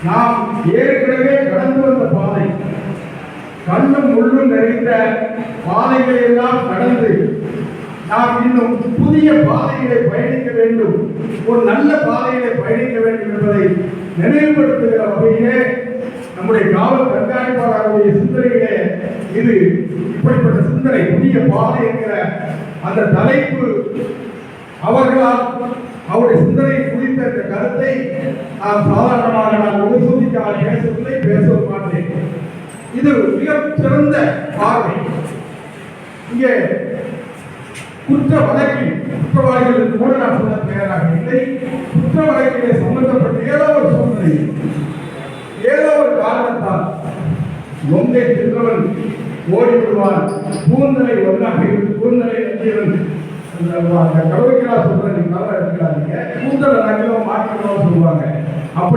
நாம் ஏற்கனவே கடந்து வந்த பாதை, கண்ணும் முள்ளும் நிறைந்த பாதைகளை எல்லாம் கடந்து நாம் இன்னும் புதிய பாதைகளை பயணிக்க வேண்டும், ஒரு நல்ல பாதைகளை பயணிக்க வேண்டும் என்பதை நினைவுபடுத்துகிற வகையிலே நம்முடைய காவல் கண்காணிப்பாளருடைய சிந்தனையிலே இது இப்படிப்பட்ட சிந்தனை புதிய பாதை என்கிற அந்த தலைப்பு அவர்களால் அவருடைய சிந்தனை குறித்த இந்த கருத்தை நாம் சாதாரணமாக நான் உபசூதிக்காக பேசவில்லை, பேசவும் மாட்டேன். இது மிக சிறந்த பார்வை. இங்கே குற்ற வழக்கில் குற்றவாளிகளுக்கு கூட நான் சொன்ன பெயராக இல்லை, குற்ற வழக்கிலே சம்பந்தப்பட்ட ஏதோ ஒரு சூழ்நிலை, ஏதோ ஒரு காரணத்தால் ஒன்றை தின்றவன் ஓடிவிடுவான், பூந்தலை ஒன்றாக இருந்து பூந்தலை நம்பியவன் கடவுளுக்கெல்லாம் சொல்றாங்க, கவலை எடுக்கிறாங்க, பூந்தலை நக்கிலோ மாற்றங்களோ சொல்லுவாங்க. அப்படி